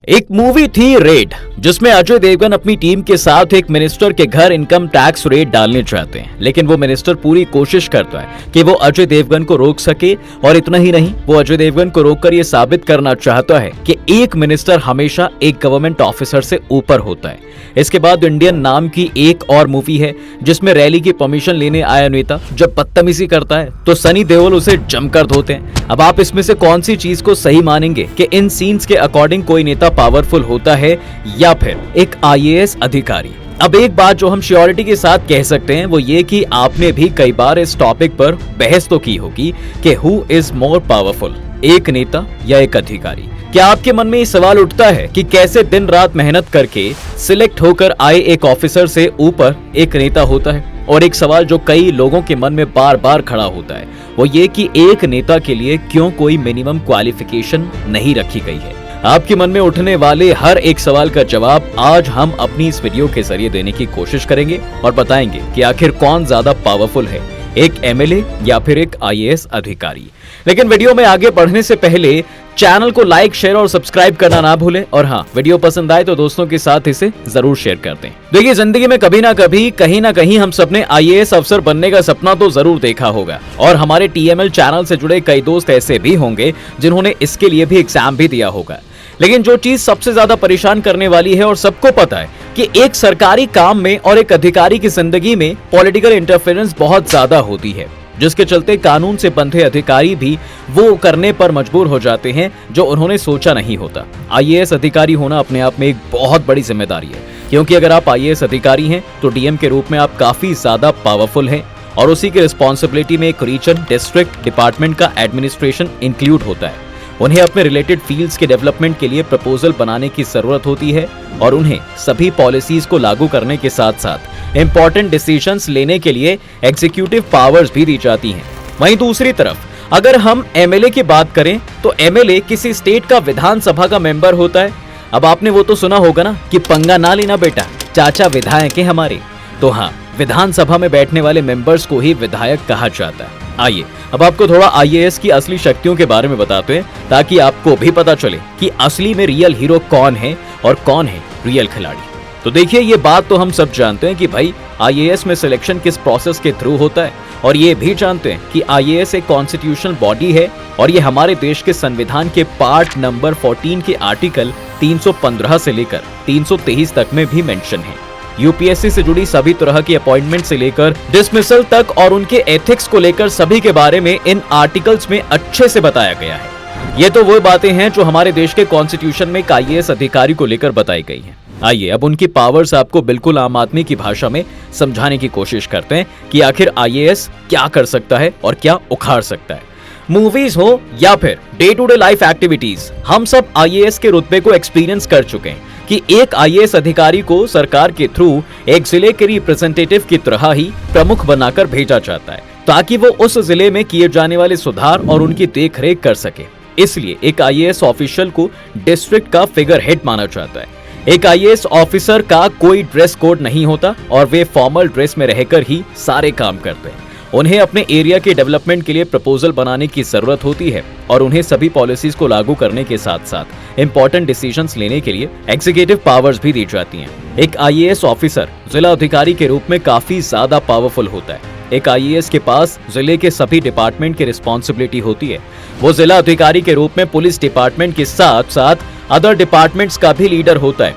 एक मूवी थी रेड, जिसमें अजय देवगन अपनी टीम के साथ एक मिनिस्टर के घर इनकम टैक्स रेड डालने चाहते हैं, लेकिन वो मिनिस्टर पूरी कोशिश करता है कि वो अजय देवगन को रोक सके। और इतना ही नहीं, वो अजय देवगन को रोककर ये साबित करना चाहता है कि एक मिनिस्टर हमेशा एक गवर्नमेंट ऑफिसर से ऊपर होता है। इसके बाद इंडियन नाम की एक और मूवी है, जिसमें रैली की परमिशन लेने आया नेता जब बदतमीजी करता है तो सनी देओल उसे जमकर धोते हैं। अब आप इसमें से कौन सी चीज को सही मानेंगे कि इन सीन्स के अकॉर्डिंग कोई नेता पावरफुल होता है या फिर एक आईएएस अधिकारी? अब एक बात जो हम श्योरिटी के साथ कह सकते हैं वो ये कि आपने भी कई बार इस टॉपिक पर बहस तो की होगी कि हु इज मोर पावरफुल, एक नेता या एक अधिकारी। क्या आपके मन में ये सवाल उठता है कि कैसे दिन रात मेहनत करके सिलेक्ट होकर आए एक ऑफिसर से ऊपर एक नेता होता है? और एक सवाल जो कई लोगों के मन में बार बार खड़ा होता है वो ये कि एक नेता के लिए क्यों कोई मिनिमम क्वालिफिकेशन नहीं रखी गई है? आपके मन में उठने वाले हर एक सवाल का जवाब आज हम अपनी इस वीडियो के जरिए देने की कोशिश करेंगे और बताएंगे कि आखिर कौन ज्यादा पावरफुल है, एक एमएलए या फिर एक आईएएस अधिकारी। लेकिन वीडियो में आगे बढ़ने से पहले चैनल को लाइक, शेयर और सब्सक्राइब करना ना भूलें। और हाँ, वीडियो पसंद आए तो दोस्तों के साथ इसे जरूर शेयर कर दें। देखिए, जिंदगी में कभी ना कभी कहीं ना कहीं हम सबने आईएएस अफसर बनने का सपना तो जरूर देखा होगा, और हमारे टीएमएल चैनल से जुड़े कई दोस्त ऐसे भी होंगे जिन्होंने इसके लिए भी एग्जाम भी दिया होगा। लेकिन जो चीज सबसे ज्यादा परेशान करने वाली है और सबको पता है कि एक सरकारी काम में और एक अधिकारी की जिंदगी में पॉलिटिकल इंटरफेरेंस बहुत ज्यादा होती है, जिसके चलते कानून से बंधे अधिकारी भी वो करने पर मजबूर हो जाते हैं जो उन्होंने सोचा नहीं होता। आईएएस अधिकारी होना अपने आप में एक बहुत बड़ी जिम्मेदारी है, क्योंकि अगर आप आईएएस अधिकारी हैं तो डीएम के रूप में आप काफी ज्यादा पावरफुल हैं, और उसी की रिस्पॉन्सिबिलिटी में एक रीजन, डिस्ट्रिक्ट, डिपार्टमेंट का एडमिनिस्ट्रेशन इंक्लूड होता है। उन्हें अपने रिलेटेड फील्ड्स के डेवलपमेंट के लिए प्रपोजल बनाने की जरूरत होती है, और उन्हें सभी पॉलिसीज को लागू करने के साथ साथ इंपॉर्टेंट डिसीजंस लेने के लिए एग्जीक्यूटिव पावर्स भी दी जाती हैं। वहीं दूसरी तरफ अगर हम एमएलए की बात करें तो एमएलए किसी स्टेट का विधानसभा का मेंबर होता है। अब आपने वो तो सुना होगा ना कि पंगा ना लेना बेटा, चाचा विधायक है हमारे। तो हाँ, विधानसभा में बैठने वाले मेंबर्स को ही विधायक कहा जाता है। आइए अब आपको थोड़ा आईएएस की असली शक्तियों के बारे में बताते हैं, ताकि आपको भी पता चले कि असली में रियल हीरो कौन है और कौन है रियल खिलाड़ी। तो देखिए, ये बात तो हम सब जानते हैं कि भाई आईएएस में सिलेक्शन किस प्रोसेस के थ्रू होता है, और ये भी जानते हैं कि आईएएस एक कॉन्स्टिट्यूशनल बॉडी है, और ये हमारे देश के संविधान के पार्ट नंबर 14 के आर्टिकल 315 से लेकर 323 तक में भी मेंशन है। यूपीएससी से जुड़ी सभी तरह की अपॉइंटमेंट से लेकर डिसमिसल तक और उनके एथिक्स को लेकर सभी के बारे में इन आर्टिकल्स में अच्छे से बताया गया है। ये तो वो बातें हैं जो हमारे देश के कॉन्स्टिट्यूशन में एक आईएएस अधिकारी को लेकर बताई गई हैं। आइए अब उनकी पावर्स आपको बिल्कुल आम आदमी की भाषा में समझाने की कोशिश करते हैं कि आखिर आईएएस क्या कर सकता है और क्या उखाड़ सकता है। मूवीज हो या फिर day to day life activities, हम सब आईएएस के रुतबे को एक्सपीरियंस कर चुके हैं कि एक आईएएस अधिकारी को सरकार के थ्रू एक जिले के रिप्रेजेंटेटिव की तरह ही प्रमुख बनाकर भेजा जाता है, ताकि वो उस जिले में किए जाने वाले सुधार और उनकी देखरेख कर सके। इसलिए एक आईएएस ऑफिशियल को डिस्ट्रिक्ट का फिगर हेड माना जाता है। एक आईएएस ऑफिसर का कोई ड्रेस कोड नहीं होता, और वे फॉर्मल ड्रेस में रहकर ही सारे काम करते हैं। उन्हें अपने एरिया के डेवलपमेंट के लिए प्रपोजल बनाने की जरूरत होती है, और उन्हें सभी पॉलिसीज को लागू करने के साथ साथ इंपॉर्टेंट डिसीजंस लेने के लिए एग्जीक्यूटिव पावर्स भी दी जाती हैं। एक आईएएस ऑफिसर जिला अधिकारी के रूप में काफी ज्यादा पावरफुल होता है। एक आईएएस के पास जिले के सभी डिपार्टमेंट की रिस्पॉन्सिबिलिटी होती है। वो जिला अधिकारी के रूप में पुलिस डिपार्टमेंट के साथ साथ अदर डिपार्टमेंट्स का भी लीडर होता है।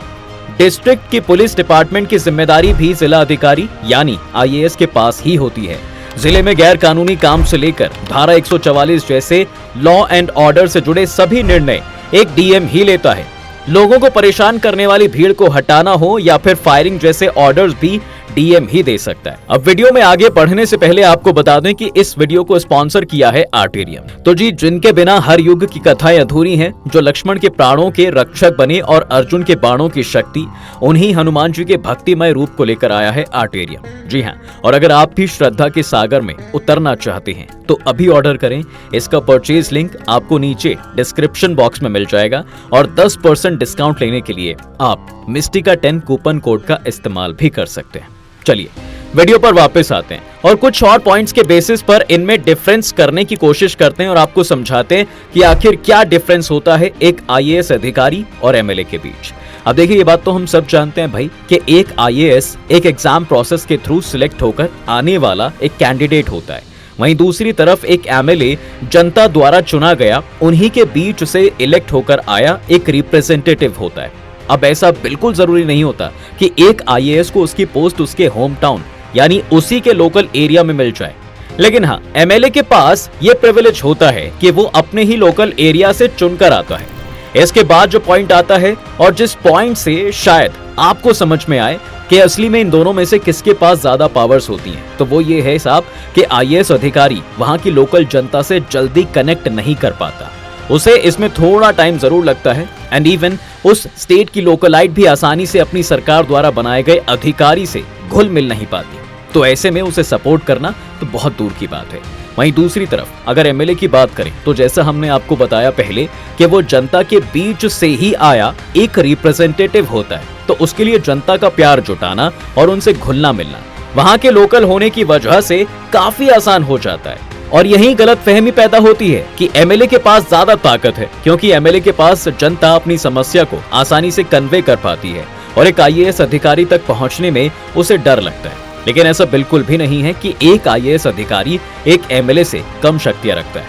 डिस्ट्रिक्ट की पुलिस डिपार्टमेंट की जिम्मेदारी भी जिला अधिकारी यानी आईएएस के पास ही होती है। जिले में गैर कानूनी काम से लेकर धारा 144 जैसे लॉ एंड ऑर्डर से जुड़े सभी निर्णय एक डीएम ही लेता है। लोगों को परेशान करने वाली भीड़ को हटाना हो या फिर फायरिंग जैसे ऑर्डर्स भी डीएम ही दे सकता है। अब वीडियो में आगे बढ़ने से पहले आपको बता दें कि इस वीडियो को स्पॉन्सर किया है आर्टेरियम। तो जी, जिनके बिना हर युग की कथाएं अधूरी हैं, जो लक्ष्मण के प्राणों के रक्षक बने और अर्जुन के बाणों की शक्ति, उन्हीं हनुमान जी के भक्तिमय रूप को लेकर आया है आर्टेरियम। जी हाँ, और अगर आप भी श्रद्धा के सागर में उतरना चाहते हैं तो अभी ऑर्डर करें। इसका परचेज लिंक आपको नीचे डिस्क्रिप्शन बॉक्स में मिल जाएगा, और 10% डिस्काउंट लेने के लिए आप मिस्टिका 10 कूपन कोड का इस्तेमाल भी कर सकते हैं। चलिए वीडियो पर वापस आते हैं और कुछ और पॉइंट्स के बेसिस पर इनमें डिफरेंस करने की कोशिश करते हैं और आपको समझाते हैं कि आखिर क्या डिफरेंस होता है एक आईएएस अधिकारी और एमएलए के बीच। अब देखिए, ये बात तो हम सब जानते हैं भाई कि एक आईएएस एक एग्जाम प्रोसेस के थ्रू सिलेक्ट होकर आने वाला एक कैंडिडेट होता है, वहीं दूसरी तरफ एक एमएलए जनता द्वारा चुना गया उन्हीं के बीच से इलेक्ट होकर आया एक रिप्रेजेंटेटिव होता है। अब ऐसा बिल्कुल जरूरी नहीं होता कि एक आईएएस को उसकी पोस्ट उसके होम टाउन यानी उसी के लोकल एरिया में मिल जाए, लेकिन हाँ, एमएलए के पास ये प्रिविलेज होता है कि वो अपने ही लोकल एरिया से चुनकर आता है। इसके बाद जो पॉइंट आता है और जिस पॉइंट से शायद आपको समझ में आए कि असली में इन दोनों में से किसके पास ज्यादा पावर्स होती हैं, तो वो ये है साहब कि आईएएस अधिकारी वहां की लोकल जनता से जल्दी कनेक्ट नहीं कर पाता, उसे इसमें थोड़ा टाइम जरूर लगता है एंड इवन उस स्टेट की लोकलाइट भी आसानी से अपनी सरकार द्वारा बनाए गए अधिकारी से घुल मिल नहीं पाती, तो ऐसे में उसे सपोर्ट करना तो बहुत दूर की बात है। वहीं दूसरी तरफ अगर एमएलए की बात करें तो जैसा हमने आपको बताया पहले कि वो जनता के बीच से ही आया एक रिप्रेजेंटेटिव होता है, तो उसके लिए जनता का प्यार जुटाना और उनसे घुलना मिलना वहां के लोकल होने की वजह से काफी आसान हो जाता है। और यही गलतफहमी पैदा होती है कि एमएलए के पास ज्यादा ताकत है, क्योंकि एमएलए के पास जनता अपनी समस्या को आसानी से कन्वे कर पाती है और एक आईएएस अधिकारी तक पहुंचने में उसे डर लगता है। लेकिन ऐसा बिल्कुल भी नहीं है कि एक आईएएस अधिकारी एक एमएलए से कम शक्तियां रखता है।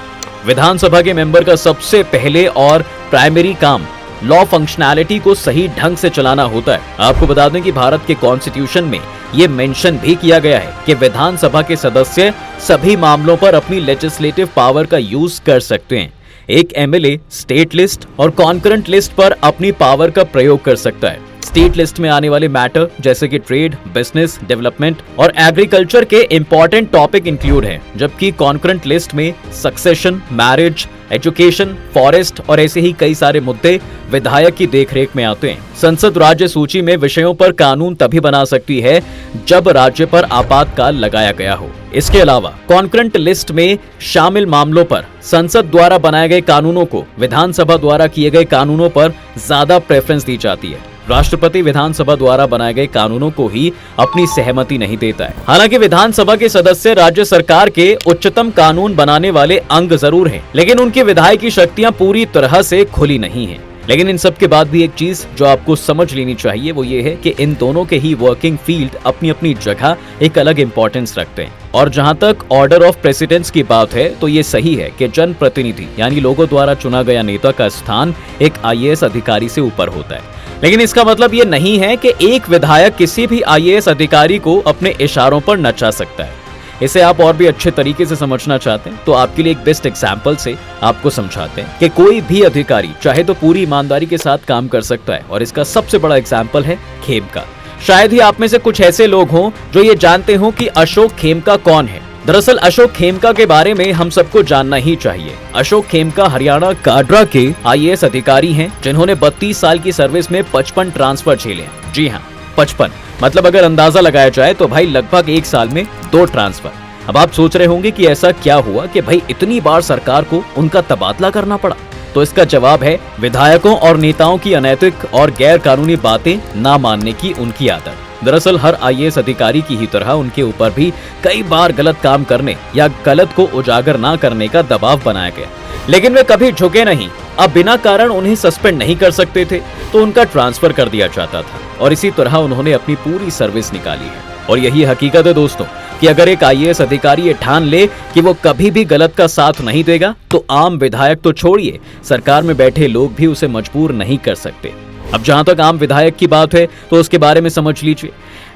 विधानसभा के मेंबर का सबसे पहले और प्राइमरी काम लॉ फंक्शनैलिटी को सही ढंग से चलाना होता है। आपको बता दें कि भारत के कॉन्स्टिट्यूशन में ये मेंशन भी किया गया है कि विधानसभा के सदस्य सभी मामलों पर अपनी लेजिस्लेटिव पावर का यूज कर सकते हैं। एक एमएलए स्टेट लिस्ट और कॉन्करेंट लिस्ट पर अपनी पावर का प्रयोग कर सकता है। स्टेट लिस्ट में आने वाले मैटर जैसे कि ट्रेड, बिजनेस, डेवलपमेंट और एग्रीकल्चर के इंपॉर्टेंट टॉपिक इंक्लूड हैं, जबकि कॉन्करेंट लिस्ट में सक्सेशन, मैरिज, एजुकेशन, फॉरेस्ट और ऐसे ही कई सारे मुद्दे विधायक की देखरेख में आते हैं। संसद राज्य सूची में विषयों पर कानून तभी बना सकती है जब राज्य पर आपातकाल लगाया गया हो। इसके अलावा कॉन्करेंट लिस्ट में शामिल मामलों पर संसद द्वारा बनाए गए कानूनों को विधानसभा द्वारा किए गए कानूनों पर ज्यादा प्रेफरेंस दी जाती है। राष्ट्रपति विधानसभा द्वारा बनाए गए कानूनों को ही अपनी सहमति नहीं देता है। हालांकि विधानसभा के सदस्य राज्य सरकार के उच्चतम कानून बनाने वाले अंग जरूर हैं, लेकिन उनकी विधायकी शक्तियां पूरी तरह से खुली नहीं हैं। लेकिन इन सब के बाद भी एक चीज जो आपको समझ लेनी चाहिए वो ये है कि इन दोनों के ही वर्किंग फील्ड अपनी अपनी जगह एक अलग इंपॉर्टेंस रखते हैं। और जहां तक ऑर्डर ऑफ प्रेसिडेंस की बात है तो ये सही है कि जनप्रतिनिधि यानी लोगों द्वारा चुना गया नेता का स्थान एक आईएएस अधिकारी से ऊपर होता है। लेकिन इसका मतलब ये नहीं है कि एक विधायक किसी भी आईएएस अधिकारी को अपने इशारों पर नचा सकता है। इसे आप और भी अच्छे तरीके से समझना चाहते हैं तो आपके लिए एक बेस्ट एग्जाम्पल से आपको समझाते हैं कि कोई भी अधिकारी चाहे तो पूरी ईमानदारी के साथ काम कर सकता है, और इसका सबसे बड़ा एग्जाम्पल है खेमका। शायद ही आप में से कुछ ऐसे लोग हों जो ये जानते हो कि अशोक खेमका कौन है। दरअसल अशोक खेमका के बारे में हम सबको जानना ही चाहिए। अशोक खेमका हरियाणा काडरा के आईएएस अधिकारी हैं जिन्होंने 32 साल की सर्विस में 55 ट्रांसफर झेले हैं। जी हाँ, 55, मतलब अगर अंदाजा लगाया जाए तो भाई लगभग एक साल में 2 ट्रांसफर। अब आप सोच रहे होंगे कि ऐसा क्या हुआ कि भाई इतनी बार सरकार को उनका तबादला करना पड़ा। तो इसका जवाब है विधायकों और नेताओं की अनैतिक और गैर कानूनी बातें ना मानने की उनकी आदत। दरअसल हर आईएएस अधिकारी की ही तरह उनके ऊपर भी कई बार गलत काम करने या गलत को उजागर ना करने का दबाव बनाया गया, लेकिन वे कभी झुके नहीं। अब बिना कारण उन्हें सस्पेंड नहीं कर सकते थे तो उनका ट्रांसफर कर दिया जाता था, और इसी तरह उन्होंने अपनी पूरी सर्विस निकाली है। और यही हकीकत है दोस्तों कि अगर एक आईएएस अधिकारी ये ठान ले कि वो कभी भी गलत का साथ नहीं देगा तो आम विधायक तो छोड़िए, सरकार में बैठे लोग भी उसे मजबूर नहीं कर सकते। अब जहां तक आम विधायक की बात है तो उसके बारे में समझ लीजिए।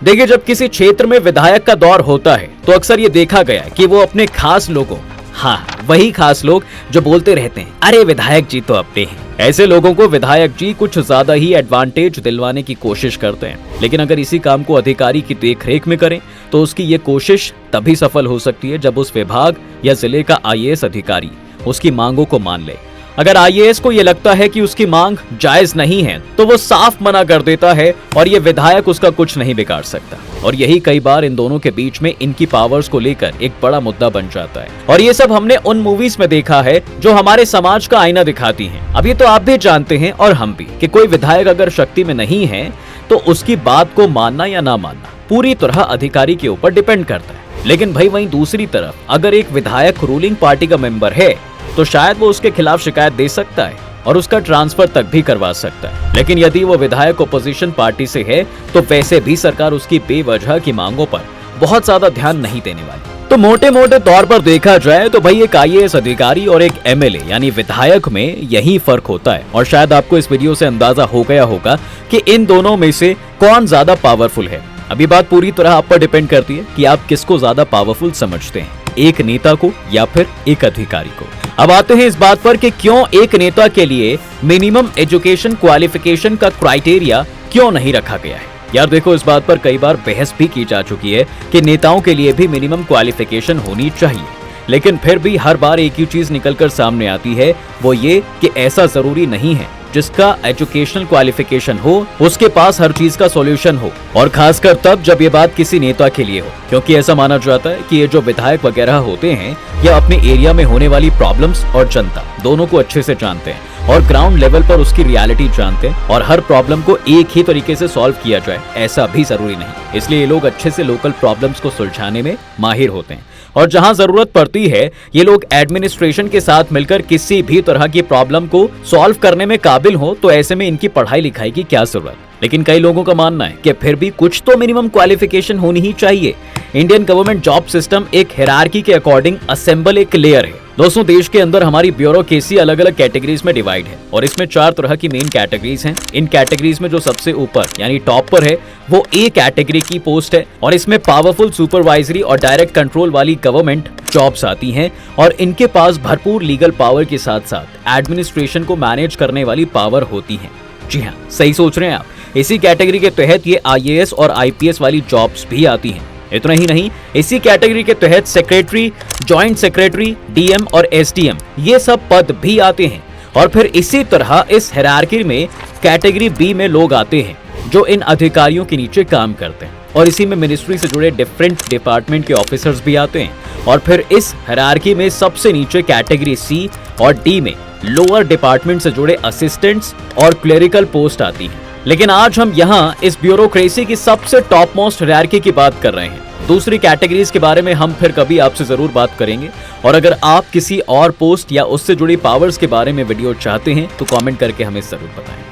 देखिए, जब किसी क्षेत्र में विधायक का दौर होता है तो अक्सर ये देखा गया कि वो अपने खास लोगों, हाँ वही खास लोग जो बोलते रहते हैं अरे विधायक जी तो अपने हैं, ऐसे लोगों को विधायक जी कुछ ज्यादा ही एडवांटेज दिलवाने की कोशिश करते हैं। लेकिन अगर इसी काम को अधिकारी की देखरेख में करें तो उसकी ये कोशिश तभी सफल हो सकती है जब उस विभाग या जिले का आईएएस अधिकारी उसकी मांगों को मान ले। अगर आईएएस को ये लगता है कि उसकी मांग जायज नहीं है तो वो साफ मना कर देता है और ये विधायक उसका कुछ नहीं बिगाड़ सकता। और यही कई बार इन दोनों के बीच में इनकी पावर्स को लेकर एक बड़ा मुद्दा बन जाता है। और ये सब हमने उन मूवीज में देखा है जो हमारे समाज का आईना दिखाती हैं। अब ये तो आप भी जानते हैं और हम भी कि कोई विधायक अगर शक्ति में नहीं है तो उसकी बात को मानना या ना मानना पूरी तरह अधिकारी के ऊपर डिपेंड करता है। लेकिन भाई वहीं दूसरी तरफ अगर एक विधायक रूलिंग पार्टी का मेंबर है तो शायद वो उसके खिलाफ शिकायत दे सकता है और उसका ट्रांसफर तक भी करवा सकता है। लेकिन यदि वो विधायक अपोजिशन पार्टी से है तो वैसे भी सरकार उसकी बेवजह की मांगों पर बहुत ज्यादा ध्यान नहीं देने वाली। तो मोटे मोटे तौर पर देखा जाए तो भाई एक IAS अधिकारी और एक MLA यानी विधायक में यही फर्क होता है। और शायद आपको इस वीडियो से अंदाजा हो गया होगा कि इन दोनों में से कौन ज्यादा पावरफुल है। अभी बात पूरी तरह आप पर डिपेंड करती है कि आप किसको ज्यादा पावरफुल समझते हैं, एक नेता को या फिर एक अधिकारी को। अब आते हैं इस बात पर कि क्यों एक नेता के लिए मिनिमम एजुकेशन क्वालिफिकेशन का क्राइटेरिया क्यों नहीं रखा गया है। यार देखो, इस बात पर कई बार बहस भी की जा चुकी है कि नेताओं के लिए भी मिनिमम क्वालिफिकेशन होनी चाहिए, लेकिन फिर भी हर बार एक ही चीज निकलकर सामने आती है, वो ये कि ऐसा जरूरी नहीं है जिसका एजुकेशनल क्वालिफिकेशन हो उसके पास हर चीज का सॉल्यूशन हो, और खासकर तब जब ये बात किसी नेता के लिए हो, क्योंकि ऐसा माना जाता है कि ये जो विधायक वगैरह होते हैं ये अपने एरिया में होने वाली प्रॉब्लम्स और जनता दोनों को अच्छे से जानते हैं और ग्राउंड लेवल पर उसकी रियलिटी जानते हैं, और हर प्रॉब्लम को एक ही तरीके से सॉल्व किया जाए ऐसा भी जरूरी नहीं। इसलिए ये लोग अच्छे से लोकल प्रॉब्लम्स को सुलझाने में माहिर होते हैं, और जहां जरूरत पड़ती है ये लोग एडमिनिस्ट्रेशन के साथ मिलकर किसी भी तरह की प्रॉब्लम को सॉल्व करने में काबिल हो, तो ऐसे में इनकी पढ़ाई लिखाई की क्या जरूरत। लेकिन कई लोगों का मानना है कि फिर भी कुछ तो मिनिमम क्वालिफिकेशन होनी ही चाहिए। इंडियन गवर्नमेंट जॉब सिस्टम एक हायरार्की के अकॉर्डिंग असेंबल एक लेयर है। दोस्तों, देश के अंदर हमारी ब्यूरोक्रेसी अलग अलग कैटेगरीज में डिवाइड है और इसमें 4 तरह की मेन कैटेगरीज हैं। इन कैटेगरीज में जो सबसे ऊपर यानी टॉप पर है वो A कैटेगरी की पोस्ट है, और इसमें पावरफुल सुपरवाइजरी और डायरेक्ट कंट्रोल वाली गवर्नमेंट जॉब्स आती हैं, और इनके पास भरपूर लीगल पावर के साथ साथ एडमिनिस्ट्रेशन को मैनेज करने वाली पावर होती है। जी हाँ, सही सोच रहे हैं आप। इसी कैटेगरी के तहत ये IAS और IPS वाली जॉब्स भी आती हैं। इतना ही नहीं, इसी कैटेगरी के तहत सेक्रेटरी, जॉइंट सेक्रेटरी, DM और SDM ये सब पद भी आते हैं। और फिर इसी तरह इस हायरार्की में कैटेगरी B में लोग आते हैं जो इन अधिकारियों के नीचे काम करते हैं, और इसी में मिनिस्ट्री से जुड़े डिफरेंट डिपार्टमेंट के ऑफिसर्स भी आते हैं। और फिर इस हायरार्की में सबसे नीचे कैटेगरी C और D में लोअर डिपार्टमेंट से जुड़े असिस्टेंट्स और क्लेरिकल पोस्ट आती हैं। लेकिन आज हम यहाँ इस ब्यूरोक्रेसी की सबसे टॉप मोस्ट हायरार्की की बात कर रहे हैं। दूसरी कैटेगरीज के बारे में हम फिर कभी आपसे जरूर बात करेंगे, और अगर आप किसी और पोस्ट या उससे जुड़ी पावर्स के बारे में वीडियो चाहते हैं तो कमेंट करके हमें जरूर बताएं।